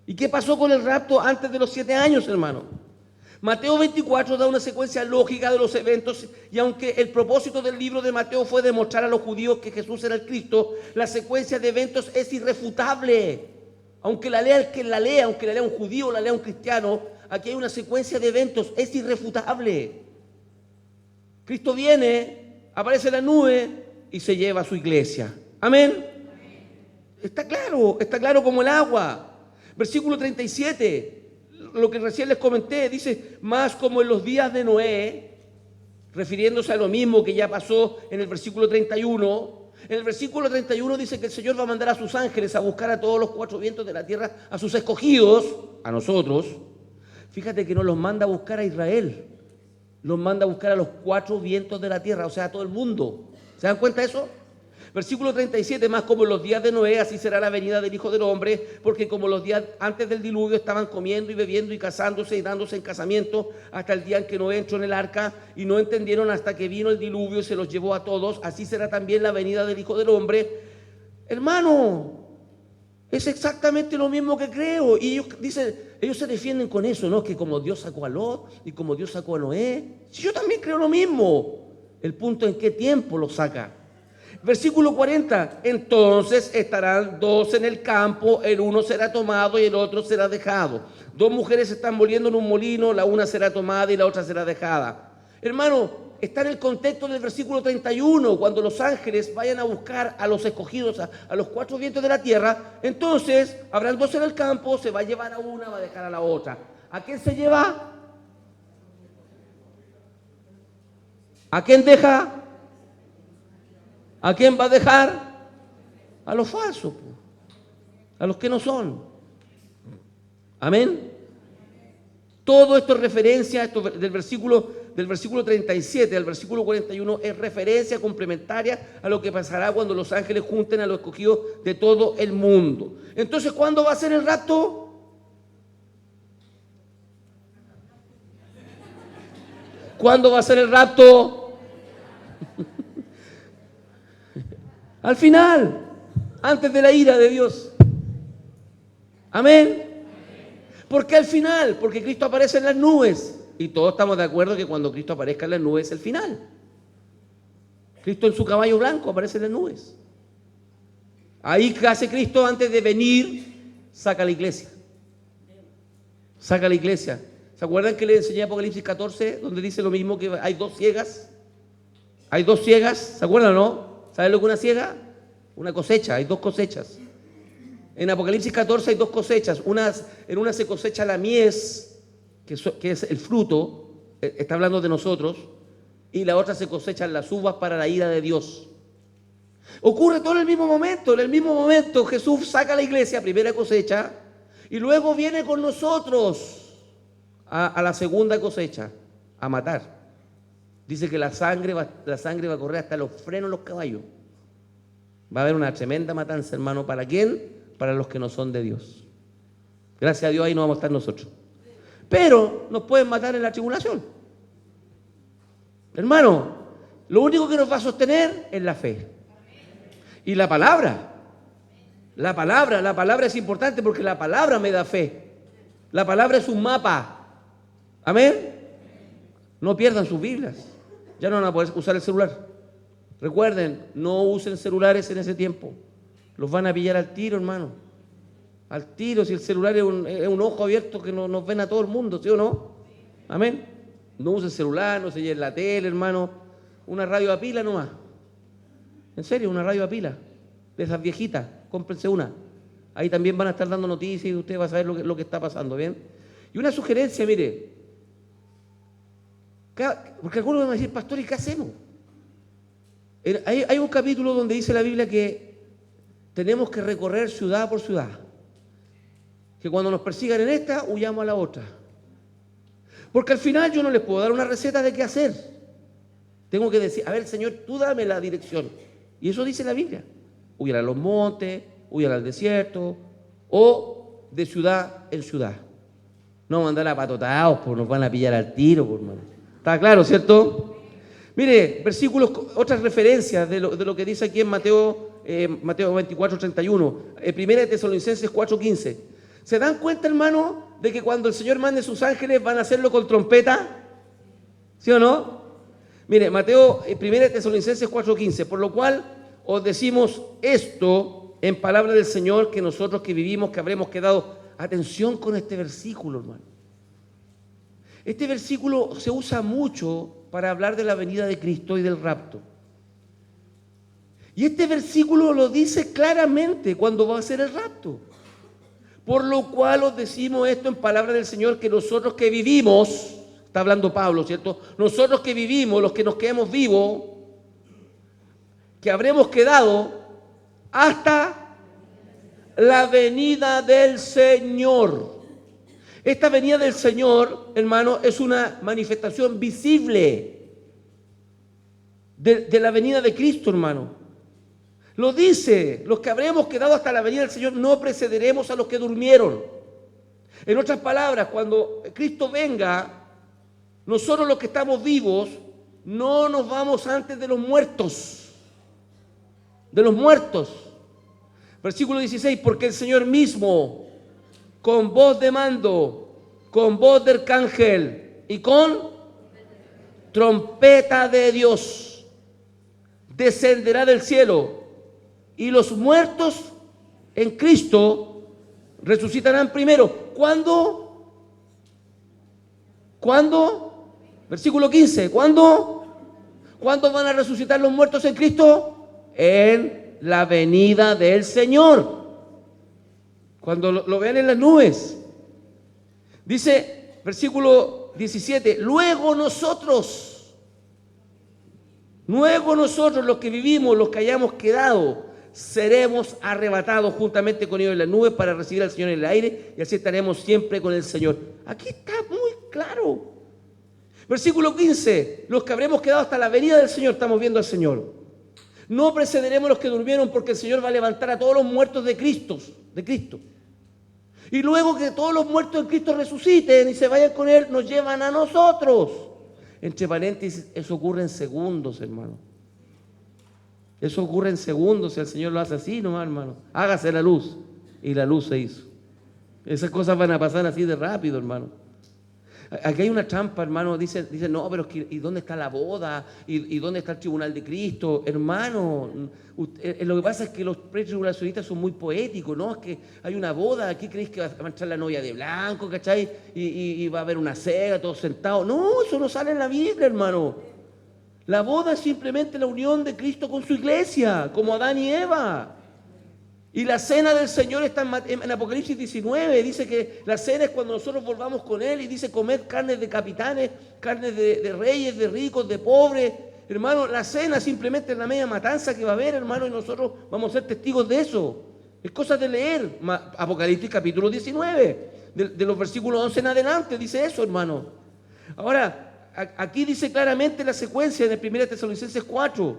¿Y qué pasó con el rapto antes de los 7 años, hermano? Mateo 24 da una secuencia lógica de los eventos y aunque el propósito del libro de Mateo fue demostrar a los judíos que Jesús era el Cristo, la secuencia de eventos es irrefutable. Aunque la lea el que la lea, aunque la lea un judío o la lea un cristiano, aquí hay una secuencia de eventos, es irrefutable. Cristo viene, aparece en la nube y se lleva a su iglesia. Amén. Está claro como el agua. Versículo 37, lo que recién les comenté, dice, más como en los días de Noé, refiriéndose a lo mismo que ya pasó en el versículo 31. En el versículo 31 dice que el Señor va a mandar a sus ángeles a buscar a todos los 4 vientos de la tierra, a sus escogidos, a nosotros. Fíjate que no los manda a buscar a Israel, los manda a buscar a los 4 vientos de la tierra, o sea, a todo el mundo. ¿Se dan cuenta de eso? Versículo 37, más como en los días de Noé, así será la venida del Hijo del Hombre, porque como los días antes del diluvio estaban comiendo y bebiendo y casándose y dándose en casamiento hasta el día en que Noé entró en el arca y no entendieron hasta que vino el diluvio y se los llevó a todos, así será también la venida del Hijo del Hombre. Hermano, es exactamente lo mismo que creo. Y ellos dicen, ellos se defienden con eso, ¿no? Que como Dios sacó a Lot y como Dios sacó a Noé. Si yo también creo lo mismo. El punto en qué tiempo lo saca. Versículo 40, entonces estarán 2 en el campo, el uno será tomado y el otro será dejado. 2 mujeres están moliendo en un molino, la una será tomada y la otra será dejada. Hermano, está en el contexto del versículo 31, cuando los ángeles vayan a buscar a los escogidos, a los 4 vientos de la tierra, entonces habrán 2 en el campo, se va a llevar a una, va a dejar a la otra. ¿A quién se lleva? ¿A quién deja? ¿A quién va a dejar? A los falsos, a los que no son. Amén. Todo esto es referencia, esto del versículo 37 al versículo 41 es referencia complementaria a lo que pasará cuando los ángeles junten a los escogidos de todo el mundo. Entonces, ¿cuándo va a ser el rapto? ¿Cuándo va a ser el rapto? Al final, antes de la ira de Dios. Amén. ¿Por qué al final? Porque Cristo aparece en las nubes. Y todos estamos de acuerdo que cuando Cristo aparezca en las nubes es el final. Cristo en su caballo blanco aparece en las nubes. Ahí que hace Cristo antes de venir, saca la iglesia. Saca la iglesia. ¿Se acuerdan que le enseñé Apocalipsis 14, donde dice lo mismo, que hay 2 ciegas? Hay 2 ciegas, ¿se acuerdan o no? ¿Saben lo que es una ciega? Una cosecha, hay 2 cosechas. En Apocalipsis 14 hay 2 cosechas. En una se cosecha la mies, que es el fruto, está hablando de nosotros, y la otra se cosechan las uvas para la ira de Dios. Ocurre todo en el mismo momento. En el mismo momento Jesús saca a la iglesia, primera cosecha, y luego viene con nosotros a la segunda cosecha, a matar. Dice que la sangre va a correr hasta los frenos de los caballos. Va a haber una tremenda matanza, hermano. ¿Para quién? Para los que no son de Dios. Gracias a Dios ahí no vamos a estar nosotros. Pero nos pueden matar en la tribulación. Hermano, lo único que nos va a sostener es la fe. Y la palabra. La palabra es importante porque la palabra me da fe. La palabra es un mapa. Amén. No pierdan sus Biblias. Ya no van a poder usar el celular. Recuerden, no usen celulares en ese tiempo. Los van a pillar al tiro, hermano. Al tiro, si el celular es un ojo abierto que nos ven a todo el mundo, ¿sí o no? Amén. No use el celular, no se lleve la tele, hermano. Una radio a pila nomás. En serio, una radio a pila. De esas viejitas, cómprense una. Ahí también van a estar dando noticias y usted va a saber lo que está pasando, ¿bien? Y una sugerencia, mire. Porque algunos van a decir, pastor, ¿y qué hacemos? Hay un capítulo donde dice la Biblia que tenemos que recorrer ciudad por ciudad. Que cuando nos persigan en esta, huyamos a la otra. Porque al final yo no les puedo dar una receta de qué hacer. Tengo que decir, a ver, Señor, tú dame la dirección. Y eso dice la Biblia. Huyan a los montes, huyan al desierto, o de ciudad en ciudad. No vamos a andar apatotados, pues nos van a pillar al tiro, por hermano. ¿Está claro, cierto? Mire, versículos, otras referencias de lo que dice aquí en Mateo 24:31, Primera de Tesalonicenses 4:15. ¿Se dan cuenta, hermano, de que cuando el Señor mande sus ángeles van a hacerlo con trompeta? ¿Sí o no? Mire, Primera de Tesalonicenses 4:15, por lo cual os decimos esto en palabra del Señor, que nosotros que vivimos, que habremos quedado. Atención con este versículo, hermano. Este versículo se usa mucho para hablar de la venida de Cristo y del rapto. Y este versículo lo dice claramente cuando va a ser el rapto. Por lo cual os decimos esto en palabra del Señor, que nosotros que vivimos, está hablando Pablo, ¿cierto? Nosotros que vivimos, los que nos quedemos vivos, que habremos quedado hasta la venida del Señor. Esta venida del Señor, hermano, es una manifestación visible de la venida de Cristo, hermano. Lo dice, los que habremos quedado hasta la venida del Señor no precederemos a los que durmieron. En otras palabras, cuando Cristo venga, nosotros los que estamos vivos no nos vamos antes de los muertos. De los muertos. Versículo 16, porque el Señor mismo, con voz de mando, con voz de arcángel y con trompeta de Dios, descenderá del cielo, y los muertos en Cristo resucitarán primero. ¿Cuándo? ¿Cuándo? Versículo 15, ¿cuándo? ¿Cuándo van a resucitar los muertos en Cristo? En la venida del Señor. Cuando lo vean en las nubes. Dice, versículo 17, luego nosotros los que vivimos, los que hayamos quedado, seremos arrebatados juntamente con ellos en las nubes para recibir al Señor en el aire, y así estaremos siempre con el Señor. Aquí está muy claro. Versículo 15, los que habremos quedado hasta la venida del Señor, estamos viendo al Señor. No precederemos los que durmieron, porque el Señor va a levantar a todos los muertos de Cristo. Y luego que todos los muertos en Cristo resuciten y se vayan con Él, nos llevan a nosotros. Entre paréntesis, eso ocurre en segundos, hermano. Eso ocurre en segundos, si el Señor lo hace así nomás, hermano. Hágase la luz. Y la luz se hizo. Esas cosas van a pasar así de rápido, hermano. Aquí hay una trampa, hermano. Dice no, pero ¿y dónde está la boda? ¿Y dónde está el tribunal de Cristo? Hermano, lo que pasa es que los pretribulacionistas son muy poéticos, ¿no? Es que hay una boda, aquí creéis que va a entrar la novia de blanco, ¿cachai? Y va a haber una cena, todos sentados. No, eso no sale en la Biblia, hermano. La boda es simplemente la unión de Cristo con su iglesia, como Adán y Eva. Y la cena del Señor está en Apocalipsis 19, dice que la cena es cuando nosotros volvamos con Él, y dice comed carnes de capitanes, carnes de reyes, de ricos, de pobres. Hermano, la cena simplemente es la media matanza que va a haber, hermano, y nosotros vamos a ser testigos de eso. Es cosa de leer Apocalipsis capítulo 19, de los versículos 11 en adelante, dice eso, hermano. Ahora, aquí dice claramente la secuencia de 1 Tesalonicenses 4.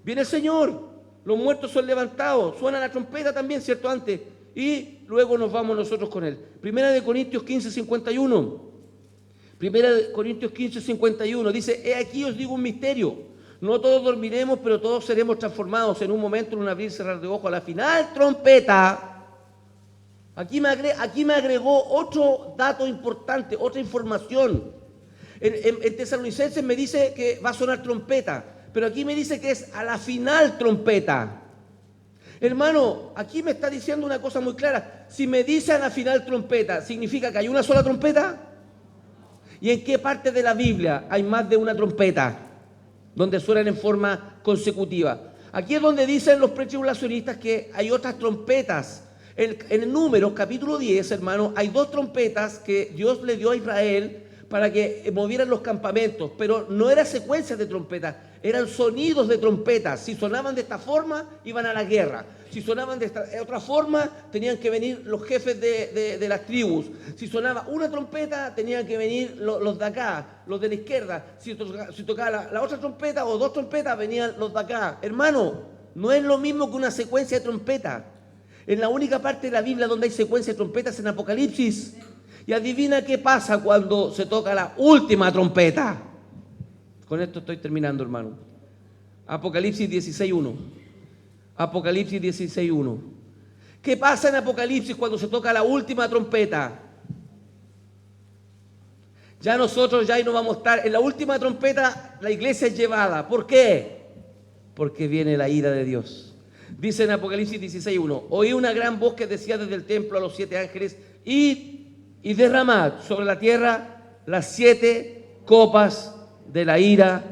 Viene el Señor. Los muertos son levantados, suena la trompeta también, ¿cierto? Antes, y luego nos vamos nosotros con Él. Primera de Corintios 15:51. Primera de Corintios 15:51 dice: he aquí os digo un misterio. No todos dormiremos, pero todos seremos transformados en un momento, en un abrir y cerrar de ojos. A la final trompeta. Aquí me agregó otro dato importante, otra información. En Tesalonicenses me dice que va a sonar trompeta. Pero aquí me dice que es a la final trompeta. Hermano, aquí me está diciendo una cosa muy clara. Si me dicen al final trompeta, ¿significa que hay una sola trompeta? ¿Y en qué parte de la Biblia hay más de una trompeta? Donde suenan en forma consecutiva. Aquí es donde dicen los pretribulacionistas que hay otras trompetas. En el Números, capítulo 10, hermano, hay 2 trompetas que Dios le dio a Israel para que movieran los campamentos, pero no era secuencia de trompetas, eran sonidos de trompetas. Si sonaban de esta forma, iban a la guerra. Si sonaban de otra forma, tenían que venir los jefes de las tribus. Si sonaba una trompeta, tenían que venir los de acá, los de la izquierda. Si tocaba la otra trompeta o 2 trompetas, venían los de acá. Hermano, no es lo mismo que una secuencia de trompetas. En la única parte de la Biblia donde hay secuencia de trompetas es en Apocalipsis. Y adivina qué pasa cuando se toca la última trompeta. Con esto estoy terminando, hermano. Apocalipsis 16:1. Apocalipsis 16:1. ¿Qué pasa en Apocalipsis cuando se toca la última trompeta? Ya nosotros ya ahí no vamos a estar. En la última trompeta la iglesia es llevada. ¿Por qué? Porque viene la ira de Dios. Dice en Apocalipsis 16:1. Oí una gran voz que decía desde el templo a los 7 ángeles: y derramad sobre la tierra las 7 copas de la ira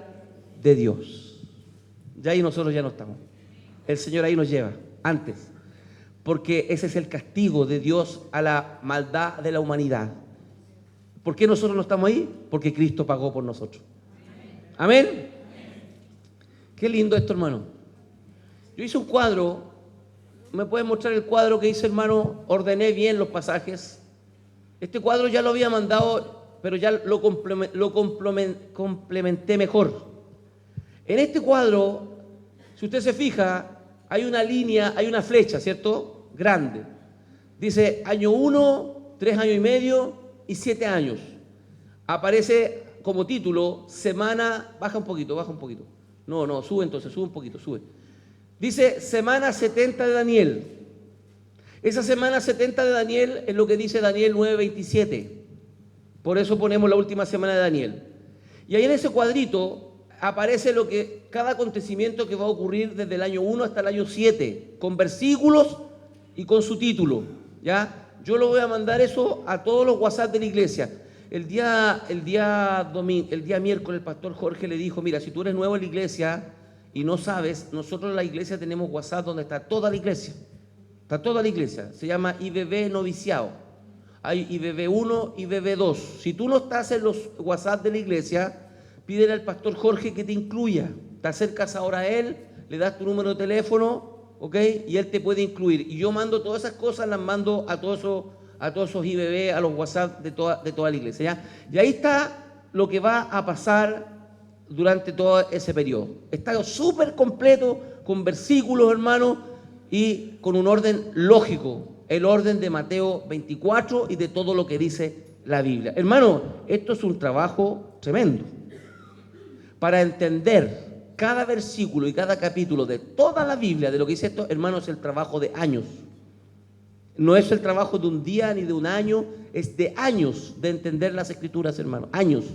de Dios. Ya ahí nosotros ya no estamos. El Señor ahí nos lleva, antes. Porque ese es el castigo de Dios a la maldad de la humanidad. ¿Por qué nosotros no estamos ahí? Porque Cristo pagó por nosotros. Amén. Qué lindo esto, hermano. Yo hice un cuadro. ¿Me pueden mostrar el cuadro que hice, hermano? Ordené bien los pasajes. Este cuadro ya lo había mandado, pero ya lo complementé mejor. En este cuadro, si usted se fija, hay una línea, hay una flecha, ¿cierto? Grande. Dice año 1, 3 años y medio y 7 años. Aparece como título, semana, baja un poquito. No, sube entonces, sube un poquito, sube. Dice semana 70 de Daniel. Esa semana 70 de Daniel es lo que dice Daniel 9:27. Por eso ponemos la última semana de Daniel. Y ahí en ese cuadrito aparece cada acontecimiento que va a ocurrir desde el año 1 hasta el año 7, con versículos y con su título. ¿Ya? Yo lo voy a mandar eso a todos los WhatsApp de la iglesia. El día miércoles el pastor Jorge le dijo: mira, si tú eres nuevo en la iglesia y no sabes, nosotros en la iglesia tenemos WhatsApp donde está toda la iglesia. Está toda la iglesia. Se llama IBB Noviciado. Hay IBB 1 y IBB 2. Si tú no estás en los WhatsApp de la iglesia, pídele al pastor Jorge que te incluya. Te acercas ahora a él, le das tu número de teléfono, ¿ok? Y él te puede incluir. Y yo mando todas esas cosas, las mando a todos esos IBB, a los WhatsApp de toda la iglesia, ¿ya? Y ahí está lo que va a pasar durante todo ese periodo. Está súper completo, con versículos, hermano, y con un orden lógico, el orden de Mateo 24 y de todo lo que dice la Biblia. Hermano, esto es un trabajo tremendo. Para entender cada versículo y cada capítulo de toda la Biblia, de lo que dice esto, hermano, es el trabajo de años. No es el trabajo de un día ni de un año, es de años de entender las Escrituras, hermano, años.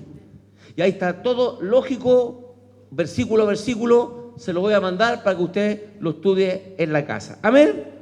Y ahí está todo lógico, versículo a versículo. Se lo voy a mandar para que usted lo estudie en la casa. Amén.